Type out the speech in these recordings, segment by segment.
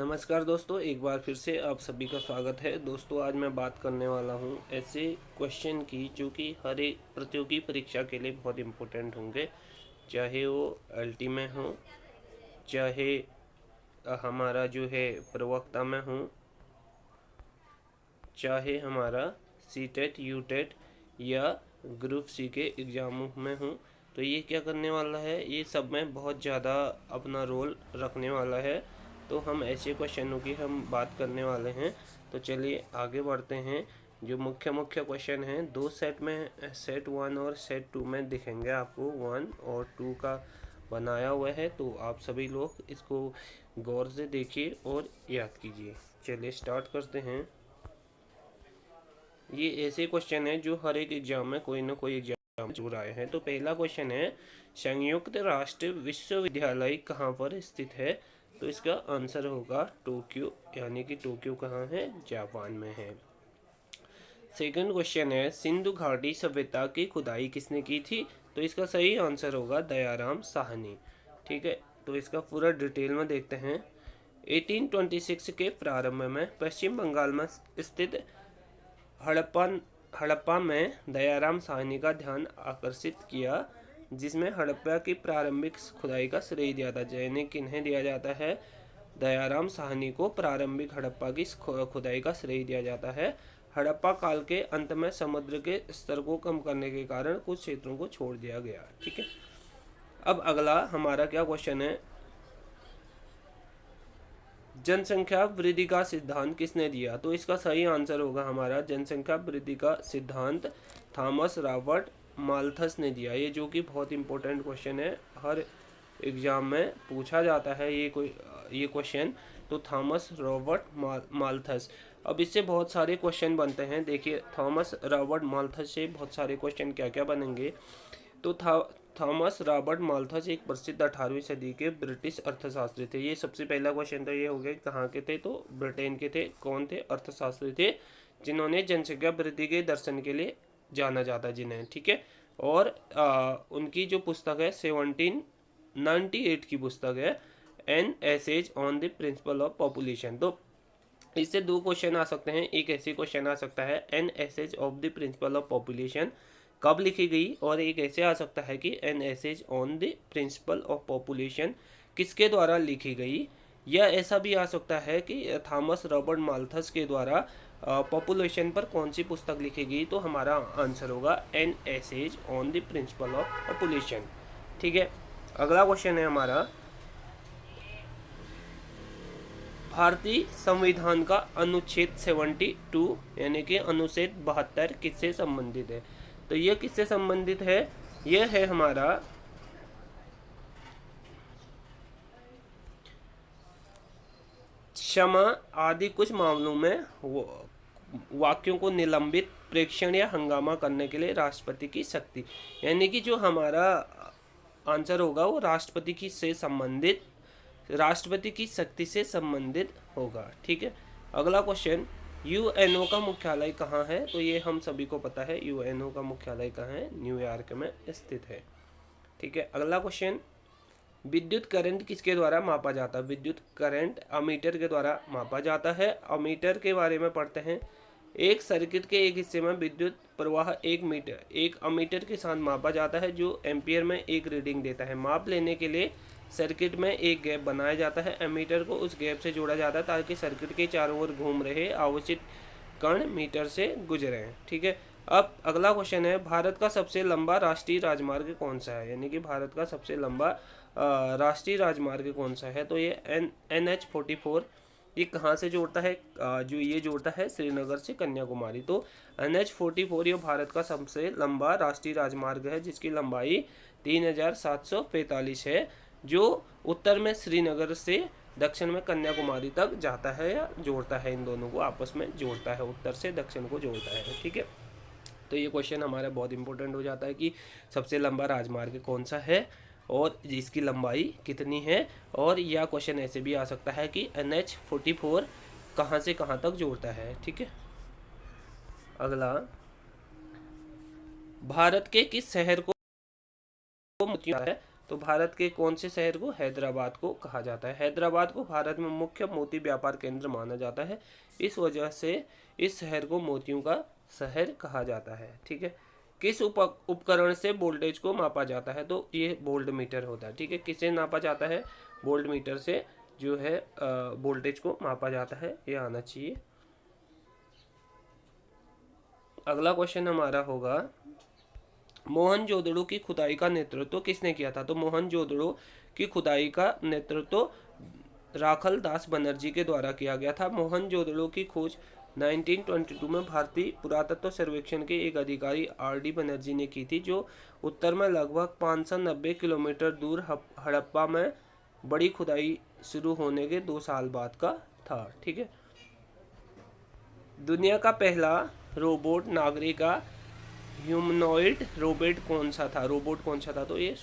नमस्कार दोस्तों, एक बार फिर से आप सभी का स्वागत है। दोस्तों, आज मैं बात करने वाला हूँ ऐसे क्वेश्चन की जो कि हर एक प्रतियोगी परीक्षा के लिए बहुत इम्पोर्टेंट होंगे, चाहे वो एलटी में हो, चाहे हमारा जो है प्रवक्ता में हो, चाहे हमारा सी टेट यू टेट या ग्रुप सी के एग्ज़ामों में हो। तो ये क्या करने वाला है, ये सब में बहुत ज़्यादा अपना रोल रखने वाला है। तो हम ऐसे क्वेश्चनों की हम बात करने वाले हैं। तो चलिए आगे बढ़ते हैं। जो मुख्य मुख्य क्वेश्चन हैं, दो सेट में, सेट 1 और सेट 2 में दिखेंगे आपको। 1 और 2 का बनाया हुआ है, तो आप सभी लोग इसको गौर से देखिए और याद कीजिए। चलिए स्टार्ट करते हैं। ये ऐसे क्वेश्चन है जो हर एक एग्जाम में कोई ना कोई एग्जाम जरूर आए हैं। तो पहला क्वेश्चन है, संयुक्त राष्ट्र विश्वविद्यालय कहाँ पर स्थित है? तो इसका आंसर होगा टोक्यो, यानी कि टोक्यो कहाँ है? जापान में है। सेकंड क्वेश्चन है, सिंधु घाटी सभ्यता की खुदाई किसने की थी? तो इसका सही आंसर होगा दयाराम साहनी। ठीक है, तो इसका पूरा डिटेल में देखते हैं। 1826 के प्रारंभ में पश्चिम बंगाल में स्थित हड़प्पा हड़प्पा में दयाराम साहनी का ध्यान आकर्षित किया, जिसमें हड़प्पा की प्रारंभिक खुदाई का श्रेय दिया था। यानी किन्हें दिया जाता है? दयाराम साहनी को प्रारंभिक हड़प्पा की खुदाई का श्रेय दिया जाता है। हड़प्पा काल के अंत में समुद्र के स्तर को कम करने के कारण कुछ क्षेत्रों को छोड़ दिया गया। ठीक है, अब अगला हमारा क्या क्वेश्चन है, जनसंख्या वृद्धि का सिद्धांत किसने दिया? तो इसका सही आंसर होगा हमारा जनसंख्या वृद्धि का सिद्धांत थॉमस रॉबर्ट माल्थस ने दिया। ये जो कि बहुत इंपॉर्टेंट क्वेश्चन है, हर एग्जाम में पूछा जाता है ये क्वेश्चन। तो थॉमस रॉबर्ट माल्थस। अब इससे बहुत सारे क्वेश्चन बनते हैं। देखिए, थॉमस रॉबर्ट माल्थस से बहुत सारे क्वेश्चन क्या क्या बनेंगे। तो थॉमस रॉबर्ट माल्थस एक प्रसिद्ध 18वीं सदी के ब्रिटिश अर्थशास्त्री थे। ये सबसे पहला क्वेश्चन तो ये हो गया, कहाँ के थे? तो ब्रिटेन के थे। कौन थे? अर्थशास्त्री थे, जिन्होंने जनसंख्या वृद्धि के दर्शन के लिए जाना जाता जिन्हें। ठीक है, और उनकी जो पुस्तक है 1798 की पुस्तक है, an essays on the principle of population. तो इससे दो क्वेश्चन आ सकते हैं। एक ऐसे क्वेश्चन आ सकता है, an essays of the principle of population कब लिखी गई, और एक ऐसे आ सकता है कि an essays on the principle of population किसके द्वारा लिखी गई। या ऐसा भी आ सकता है कि थॉमस रॉबर्ट माल्थस के द्वारा पॉपुलेशन पर कौन सी पुस्तक लिखी गई। तो हमारा आंसर होगा an essays on the principle of population. ठीक है, अगला क्वेश्चन है हमारा, भारतीय संविधान का अनुच्छेद 72 यानी कि अनुच्छेद 72 किससे संबंधित है? तो यह किससे संबंधित है? यह है हमारा क्षमा आदि कुछ मामलों में वाक्यों को निलंबित, प्रेक्षण या हंगामा करने के लिए राष्ट्रपति की शक्ति। यानी कि जो हमारा आंसर होगा वो राष्ट्रपति की से संबंधित, राष्ट्रपति की शक्ति से संबंधित होगा। ठीक है, अगला क्वेश्चन, यूएनओ का मुख्यालय कहाँ है? तो ये हम सभी को पता है, यूएनओ का मुख्यालय कहाँ है? न्यूयॉर्क में स्थित है। ठीक है, अगला क्वेश्चन, विद्युत करंट किसके द्वारा मापा जाता है? विद्युत करंट अमीटर के द्वारा मापा जाता है। अमीटर के बारे में पढ़ते हैं। एक सर्किट के एक हिस्से में विद्युत प्रवाह एक अमीटर के साथ मापा जाता है, जो एम्पियर में एक रीडिंग देता है। माप लेने के लिए सर्किट में एक गैप बनाया जाता है। एमीटर को उस गैप से जोड़ा जाता है ताकि सर्किट के चारों ओर घूम रहे आवश्यक कण मीटर से गुजरे। ठीक है, अब अगला क्वेश्चन है, भारत का सबसे लंबा राष्ट्रीय राजमार्ग कौन सा है? यानी कि भारत का सबसे लंबा राष्ट्रीय राजमार्ग कौन सा है? तो ये NH44। ये कहाँ से जोड़ता है? जो ये जोड़ता है श्रीनगर से कन्याकुमारी। तो NH44 ये भारत का सबसे लंबा राष्ट्रीय राजमार्ग है, जिसकी लंबाई 3745 है, जो उत्तर में श्रीनगर से दक्षिण में कन्याकुमारी तक जाता है या जोड़ता है, इन दोनों को आपस में जोड़ता है, उत्तर से दक्षिण को जोड़ता है। ठीक है, तो ये क्वेश्चन हमारा बहुत इंपॉर्टेंट हो जाता है कि सबसे लंबा राजमार्ग कौन सा है और इसकी लंबाई कितनी है। और यह क्वेश्चन ऐसे भी आ सकता है कि NH44 कहाँ से कहाँ तक जोड़ता है। ठीक है, अगला, भारत के किस शहर को है? तो भारत के कौन से शहर को हैदराबाद को कहा जाता है? हैदराबाद को भारत में मुख्य मोती व्यापार केंद्र माना जाता है, इस वजह से इस शहर को मोतियों का शहर कहा जाता है। ठीक है, किस उपकरण से वोल्टेज को मापा जाता है? तो ये वोल्ट मीटर होता है। ठीक है, किससे नापा जाता है? वोल्ट मीटर से जो है वोल्टेज को मापा जाता है, ये आना चाहिए। अगला क्वेश्चन हमारा होगा, मोहनजोदड़ो की खुदाई का नेतृत्व किसने किया था? तो मोहनजोदड़ो की खुदाई का नेतृत्व राखल दास बनर्जी के द्वारा किया गया था। मोहनजोदड़ो की खोज 1922 में भारतीय पुरातत्व सर्वेक्षण के एक अधिकारी आर.डी. बनर्जी ने की थी, जो उत्तर में लगभग 590 किलोमीटर दूर हड़प्पा में बड़ी खुदाई शुरू होने के 2 साल बाद का था। ठीक है, दुनिया का पहला रोबोट नागरिक ह्यूमनॉइड रोबोट कौन सा था? तो ये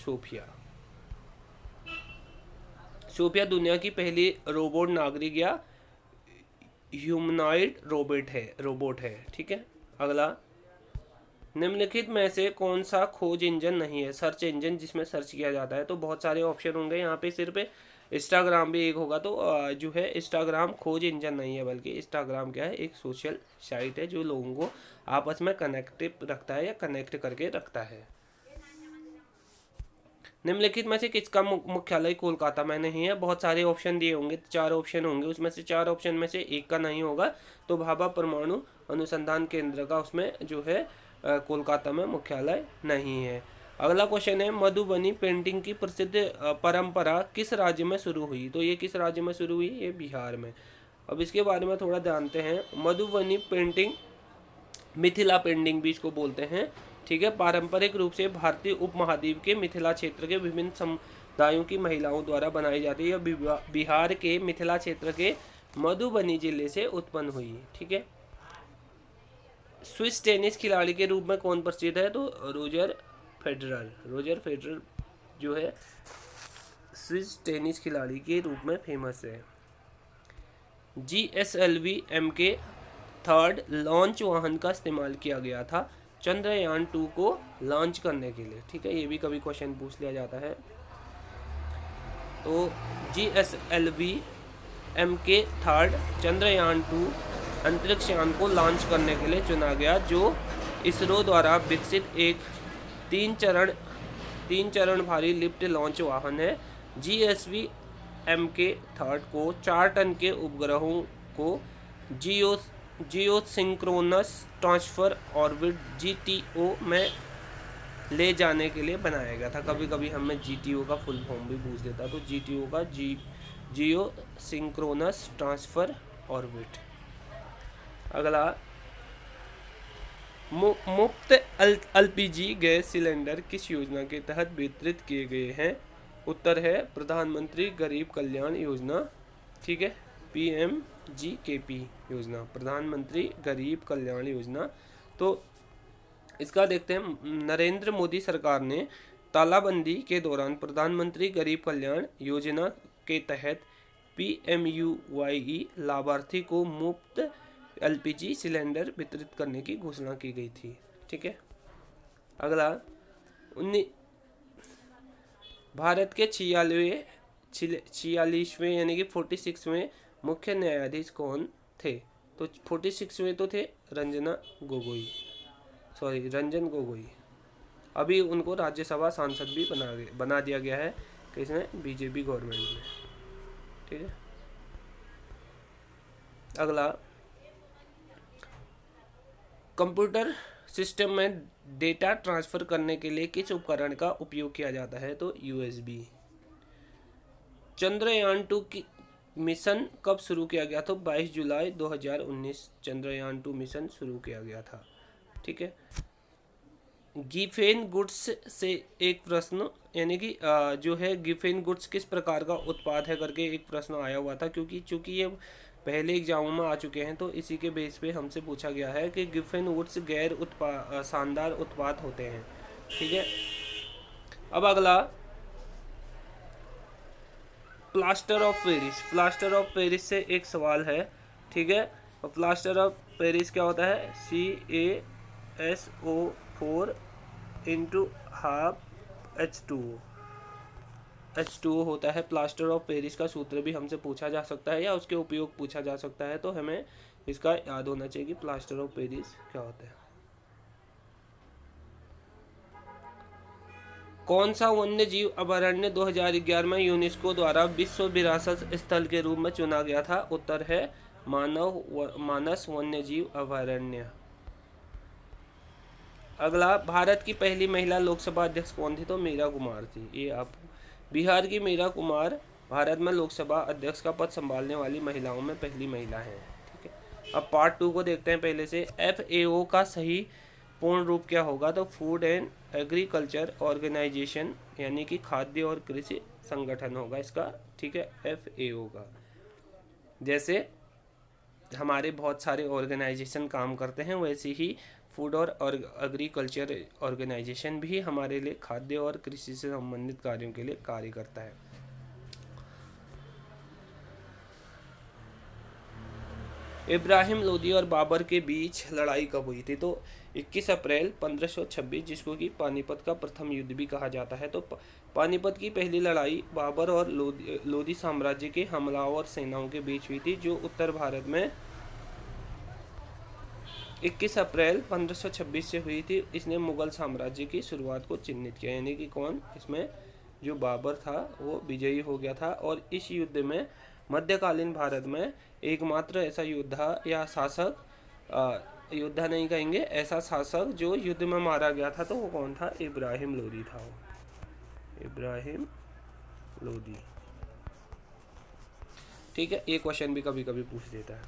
सोफिया दुनिया की पहली रोबोट नागरिक या ह्यूमनॉइड रोबोट है। ठीक है, अगला, निम्नलिखित में से कौन सा खोज इंजन नहीं है? सर्च इंजन जिसमें सर्च किया जाता है। तो बहुत सारे ऑप्शन होंगे यहाँ पे, सिर्फ इंस्टाग्राम भी एक होगा। तो जो है इंस्टाग्राम खोज इंजन नहीं है, बल्कि इंस्टाग्राम क्या है, एक सोशल साइट है जो लोगों को आपस में कनेक्टिव रखता है या कनेक्ट करके रखता है। निम्नलिखित में से किसका मुख्यालय कोलकाता में नहीं है? बहुत सारे ऑप्शन दिए होंगे, 4 ऑप्शन होंगे, उसमें से 4 ऑप्शन में से एक का नहीं होगा। तो भाभा परमाणु अनुसंधान केंद्र का उसमें जो है कोलकाता में मुख्यालय नहीं है। अगला क्वेश्चन है, मधुबनी पेंटिंग की प्रसिद्ध परंपरा किस राज्य में शुरू हुई? तो ये किस राज्य में शुरू हुई? ये बिहार में। अब इसके बारे में थोड़ा जानते हैं। मधुबनी पेंटिंग, मिथिला पेंटिंग भी इसको बोलते हैं। ठीक है, पारंपरिक रूप से भारतीय उपमहाद्वीप के मिथिला क्षेत्र के विभिन्न समुदायों की महिलाओं द्वारा बनाई जाती है। यह बिहार के मिथिला क्षेत्र के मधुबनी जिले से उत्पन्न हुई। ठीक है, स्विस टेनिस खिलाड़ी के रूप में कौन प्रसिद्ध है? तो रोजर फेडरर जो है स्विस टेनिस खिलाड़ी के रूप में फेमस है। GSLV MK3 लॉन्च वाहन का इस्तेमाल किया गया था चंद्रयान 2 को लॉन्च करने के लिए। ठीक है, ये भी कभी क्वेश्चन पूछ लिया जाता है। तो GSLV MK3 चंद्रयान 2 अंतरिक्ष यान को लॉन्च करने के लिए चुना गया, जो इसरो द्वारा विकसित एक 3 चरण भारी लिफ्ट लॉन्च वाहन है। GSLV MK3 को 4 टन के उपग्रहों को जियोसिंक्रोनस ट्रांसफर ऑर्बिट GTO में ले जाने के लिए बनाया गया था। कभी कभी हमें GTO का फुल फॉर्म भी पूछ देता, तो GTO का जियो सिंक्रोनस ट्रांसफर ऑर्बिट। अगला, मुफ्त LPG गैस सिलेंडर किस योजना के तहत वितरित किए गए हैं? उत्तर है प्रधानमंत्री गरीब कल्याण योजना। ठीक है, PMGKP योजना, प्रधानमंत्री गरीब कल्याण योजना। तो इसका देखते हैं, नरेंद्र मोदी सरकार ने तालाबंदी के दौरान प्रधानमंत्री गरीब कल्याण योजना के तहत PMUYE लाभार्थी को मुफ्त LPG सिलेंडर वितरित करने की घोषणा की गई थी। ठीक है, अगला, भारत के 46वें यानी कि 46वें मुख्य न्यायाधीश कौन थे? तो 46वें तो थे रंजन गोगोई। अभी उनको राज्यसभा सांसद भी बना दिया गया है, किसने? बीजेपी गवर्नमेंट में। ठीक है, अगला, कंप्यूटर सिस्टम में डेटा ट्रांसफर करने के लिए किस उपकरण का उपयोग किया जाता है? तो USB। चंद्रयान 2 की मिशन कब शुरू किया गया? तो 22 जुलाई 2019 चंद्रयान 2 मिशन शुरू किया गया था। ठीक है, गिफेन गुड्स से एक प्रश्न, यानी कि जो है गिफेन गुड्स किस प्रकार का उत्पाद है करके एक प्रश्न आया हुआ था, चूंकि ये पहले एग्जामों में आ चुके हैं, तो इसी के बेस पे हमसे पूछा गया है कि गिफेन वुड्स शानदार उत्पाद होते हैं। ठीक है, अब अगला, प्लास्टर ऑफ पेरिस से एक सवाल है। ठीक है, और प्लास्टर ऑफ पेरिस क्या होता है? CaSO4 × 12H2O। H2O होता है। प्लास्टर ऑफ पेरिस का सूत्र भी हमसे पूछा जा सकता है या उसके उपयोग पूछा जा सकता है, तो हमें इसका याद होना चाहिए कि प्लास्टर ऑफ पेरिस क्या होता है। कौन सा वन्य जीव अभयारण्य 2011 में यूनेस्को द्वारा विश्व विरासत स्थल के रूप में चुना गया था? उत्तर है मानस वन्य जीव अभयारण्य। अगला, भारत की पहली महिला लोकसभा अध्यक्ष कौन थी? तो मीरा कुमार थी। ये आप, बिहार की मीरा कुमार भारत में लोकसभा अध्यक्ष का पद संभालने वाली महिलाओं में पहली महिला है। ठीक है, अब पार्ट 2 को देखते हैं पहले से। FAO का सही पूर्ण रूप क्या होगा? तो फूड एंड एग्रीकल्चर ऑर्गेनाइजेशन, यानी कि खाद्य और कृषि संगठन होगा इसका। ठीक है, FAO का। जैसे हमारे बहुत सारे ऑर्गेनाइजेशन काम करते हैं, वैसे ही फूड और एग्रीकल्चर ऑर्गेनाइजेशन भी हमारे लिए खाद्य और कृषि से संबंधित कार्यों के लिए कार्य करता है। इब्राहिम लोदी और बाबर के बीच लड़ाई कब हुई थी? तो 21 अप्रैल 1526, जिसको कि पानीपत का प्रथम युद्ध भी कहा जाता है। तो पानीपत की पहली लड़ाई बाबर और लोदी साम्राज्य के हमलावर सेनाओं के बीच हुई थी, जो उत्तर भारत में 21 अप्रैल 1526 से हुई थी। इसने मुगल साम्राज्य की शुरुआत को चिन्हित किया, यानी कि कौन इसमें, जो बाबर था वो विजयी हो गया था। और इस युद्ध में मध्यकालीन भारत में एकमात्र ऐसा योद्धा या शासक, योद्धा नहीं कहेंगे, ऐसा शासक जो युद्ध में मारा गया था, तो वो कौन था? इब्राहिम लोदी था। इब्राहिम लोदी। ठीक है, ये क्वेश्चन भी कभी कभी पूछ देता है।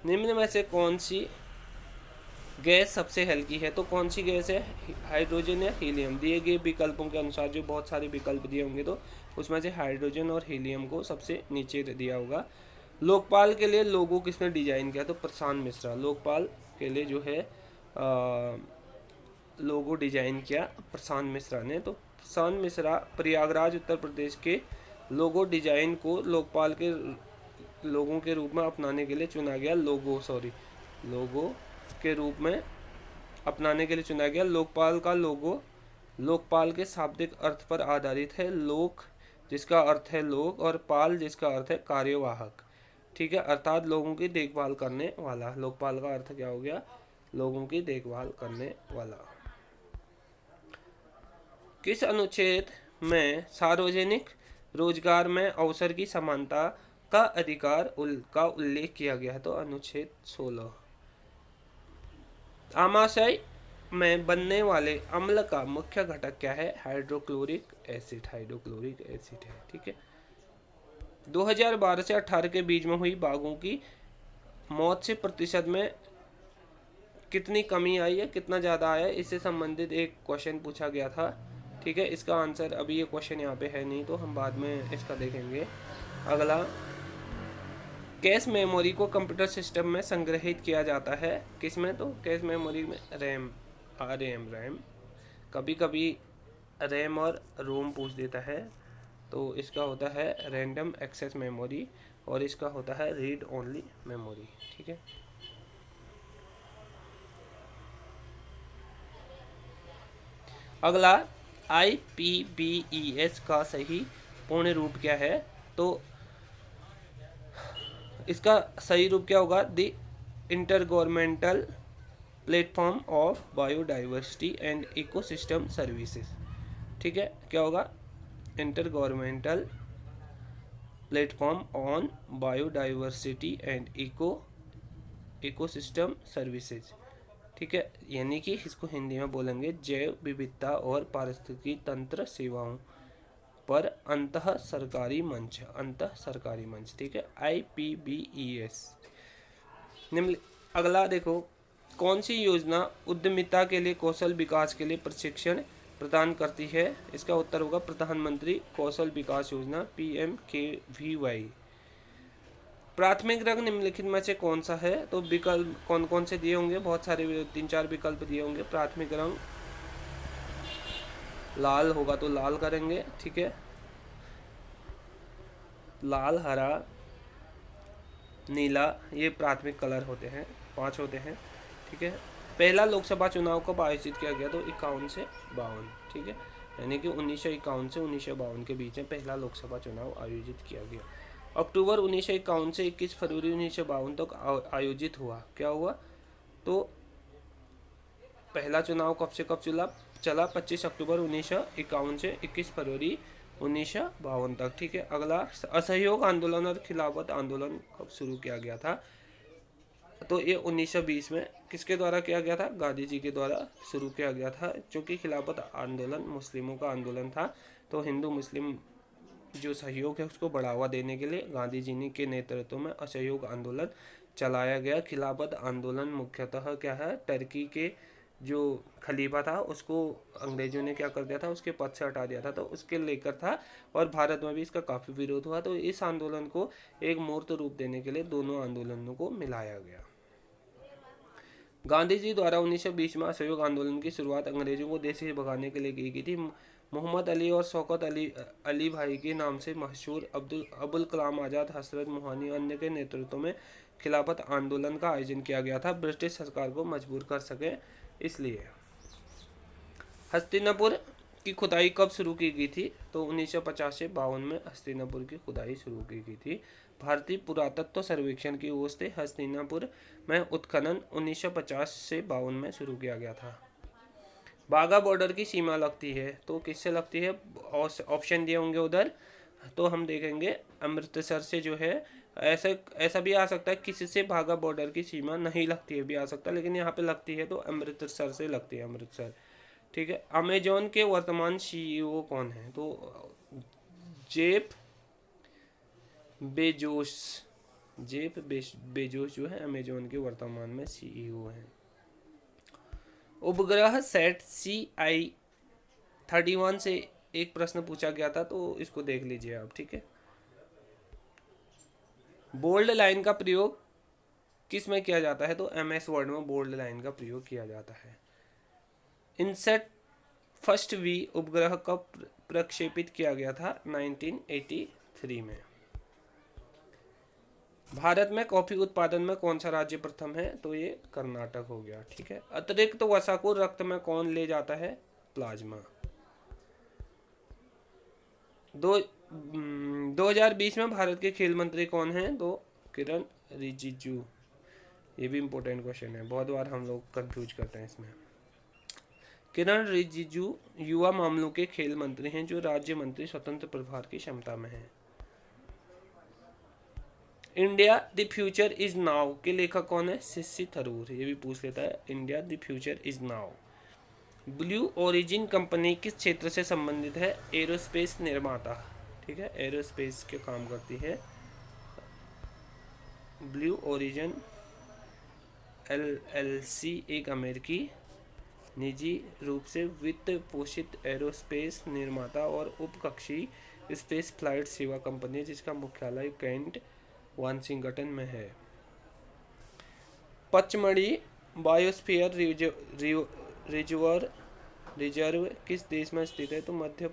निम्न में से कौन सी गैस सबसे हल्की है? तो कौन सी गैस है? हाइड्रोजन या हीलियम? दिए गए विकल्पों के अनुसार, जो बहुत सारे विकल्प दिए होंगे, तो उसमें से हाइड्रोजन और हीलियम को सबसे नीचे दिया होगा। लोकपाल के लिए लोगो किसने डिजाइन किया? तो प्रशांत मिश्रा। लोकपाल के लिए जो है लोगो डिजाइन किया प्रशांत मिश्रा ने। तो प्रशांत मिश्रा प्रयागराज उत्तर प्रदेश के लोगो डिजाइन को लोकपाल के लोगों के रूप में अपनाने के लिए चुना गया। लोगो के रूप में अपनाने के लिए चुना गया। लोकपाल का लोगो लोकपाल के शाब्दिक अर्थ पर आधारित है। लोक जिसका अर्थ है लोग, और पाल जिसका अर्थ है कार्यवाहक। ठीक है, अर्थात लोगों की देखभाल करने वाला। लोकपाल का अर्थ क्या हो गया? लोगों की देखभाल करने वाला। किस अनुच्छेद में सार्वजनिक रोजगार में अवसर की समानता का अधिकार का उल्लेख किया गया है? तो अनुच्छेद 16। आमाशय में बनने वाले अम्ल का मुख्य घटक क्या है? Hydrochloric acid. हाइड्रोक्लोरिक एसिड है। ठीक है, 2012 से 18 के बीच में हुई बाघों की मौत से प्रतिशत में कितनी कमी आई है, कितना ज़्यादा आया है, इससे संबंधित एक क्वेश्चन पूछा गया था। ठीक है, इसका आंसर अभी ये क्वेश्चन यहाँ पे है नहीं, तो हम बाद में इसका देखेंगे। अगला, कैश मेमोरी को कंप्यूटर सिस्टम में संग्रहित किया जाता है किसमें? तो कैश मेमोरी में रैम, रैम। कभी कभी रैम और रोम पूछ देता है, तो इसका होता है रैंडम एक्सेस मेमोरी, और इसका होता है रीड ओनली मेमोरी। ठीक है, अगला, IPBES का सही पूर्ण रूप क्या है? तो इसका सही रूप क्या होगा? The intergovernmental platform of biodiversity and ecosystem services. ठीक है, क्या होगा? Intergovernmental platform on biodiversity and ecosystem services. ठीक है, यानी कि इसको हिंदी में बोलेंगे जैव विविधता और पारिस्थितिकी तंत्र सेवाओं पर अंतः सरकारी मंच। ठीक है, IPBES। अगला देखो, कौन सी योजना उद्यमिता के लिए कौशल विकास के लिए प्रशिक्षण प्रदान करती है? इसका उत्तर होगा प्रधानमंत्री कौशल विकास योजना, PMKVY। प्राथमिक रंग निम्नलिखित में से कौन सा है? तो विकल्प कौन कौन से दिए होंगे? बहुत सारे 3-4 विकल्प दिए होंगे। प्राथमिक रंग लाल होगा तो लाल करेंगे। ठीक है, लाल, हरा, नीला, ये प्राथमिक कलर होते हैं, 5 होते हैं। ठीक है, पहला लोकसभा चुनाव कब आयोजित किया गया? तो 51 से 52। ठीक है, यानी कि 1951 से 1952 के बीच में पहला लोकसभा चुनाव आयोजित किया गया। अक्टूबर 1951 से 21 फरवरी 1952 तक आयोजित हुआ। क्या हुआ? तो पहला चुनाव कब से कब चला 25 अक्टूबर 1951 से 21 फरवरी 1952 तक। ठीक है। अगला, असहयोग आंदोलन और खिलाफत आंदोलन कब शुरू किया गया था? तो ये 1920 में किसके द्वारा किया गया था? गांधी जी के द्वारा शुरू किया गया था। क्योंकि खिलाफत आंदोलन मुस्लिमों का आंदोलन था, तो हिंदू मुस्लिम जो सहयोग है उसको बढ़ावा देने के लिए गांधी जी के नेतृत्व में असहयोग आंदोलन चलाया गया। खिलाफत आंदोलन मुख्यतः क्या है? टर्की के जो खलीफा था उसको अंग्रेजों ने क्या कर दिया था? उसके पद से हटा दिया था, तो उसके लेकर था। और भारत में भी इसका काफ़ी विरोध हुआ। तो इस आंदोलन को एक मूर्त रूप देने के लिए दोनों आंदोलनों को मिलाया गया। गांधी जी द्वारा 1920 में असहयोग आंदोलन की शुरुआत अंग्रेजों को देश से भगाने के लिए की गई थी। मोहम्मद अली और शौकत अली भाई के नाम से मशहूर अबुल कलाम आज़ाद, हजरत मोहनी अन्य के नेतृत्व में खिलाफत आंदोलन का आयोजन किया गया था, ब्रिटिश सरकार को मजबूर कर सके इसलिए। हस्तिनापुर की खुदाई कब शुरू की गई थी? तो 1950 से 52 में हस्तिनापुर की खुदाई शुरू की गई थी। भारतीय पुरातत्व सर्वेक्षण की ओर से हस्तिनापुर में उत्खनन 1950 से 52 में शुरू किया गया था। बाघा बॉर्डर की सीमा लगती है, तो किससे लगती है? ऑप्शन दिए होंगे उधर, तो हम देखेंगे अमृतसर से जो है। ऐसा भी आ सकता है किसी से बाघा बॉर्डर की सीमा नहीं लगती है भी आ सकता है, लेकिन यहाँ पे लगती है तो अमृतसर से लगती है, अमृतसर। ठीक है। अमेजोन के वर्तमान सीईओ कौन है? तो जेफ बेजोस जो है अमेजोन के वर्तमान में सीईओ हैं। उपग्रह सेट CI-31 से एक प्रश्न पूछा गया था, तो इसको देख लीजिए आप। ठीक है। बोल्ड लाइन का प्रयोग किस में किया जाता है? तो MS वर्ड में बोल्ड लाइन का प्रयोग किया जाता है। इनसेट फर्स्ट V उपग्रह कब प्रक्षेपित किया गया था? 1983 में। भारत में कॉफी उत्पादन में कौन सा राज्य प्रथम है? तो ये कर्नाटक हो गया। ठीक है। अतिरिक्त वसा को रक्त में कौन ले जाता है? प्लाज्मा। 2020 में भारत के खेल मंत्री कौन हैं? तो किरण रिजिजू। ये भी इम्पोर्टेंट क्वेश्चन है, बहुत बार हम लोग कंफ्यूज करते हैं इसमें। किरण रिजिजू युवा मामलों के खेल मंत्री हैं, जो राज्य मंत्री स्वतंत्र प्रभार की क्षमता में हैं। India the future is now के लेखक कौन है? शशि थरूर। ये भी पूछ लेता है, India the future is now. Blue origin company किस क्षेत्र से संबंधित है? एरोस्पेस निर्माता। ठीक है। एरोस्पेस के काम करती है। ब्लू ओरिजिन LLC एक अमेरिकी निजी रूप से वित्त पोषित एरोस्पेस निर्माता और उपकक्षीय स्पेस फ्लाइट सेवा कंपनी है, जिसका मुख्यालय कैंट वाशिंगटन में है। पचमढ़ी बायोस्फीयर रिजर्व किस देश में स्थित है? तो मध्य,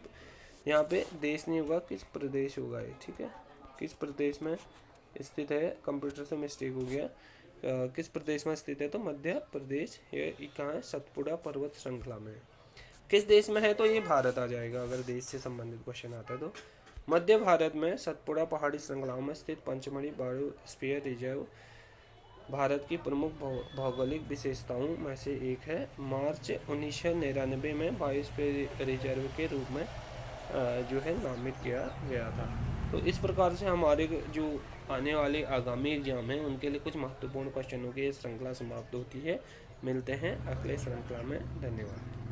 यहाँ पे देश नहीं होगा, किस प्रदेश होगा ये। ठीक है। किस प्रदेश में स्थित है? कंप्यूटर से मिस्टेक हो गया। किस प्रदेश में स्थित है? तो मध्य प्रदेश। ये कहाँ है? सतपुड़ा पर्वत श्रृंखला में। किस देश में है? तो ये भारत आ जाएगा अगर देश से संबंधित क्वेश्चन आता है तो। मध्य भारत में सतपुड़ा पहाड़ी श्रृंखलाओं में स्थित पचमढ़ी बायोस्फीयर रिजर्व भारत की प्रमुख भौगोलिक विशेषताओं में से एक है। मार्च 1999 में बायोस्फीयर रिजर्व के रूप में जो है नामित किया गया था। तो इस प्रकार से हमारे जो आने वाले आगामी एग्जाम हैं उनके लिए कुछ महत्वपूर्ण क्वेश्चनों की श्रृंखला समाप्त होती है। मिलते हैं अगले श्रृंखला में। धन्यवाद।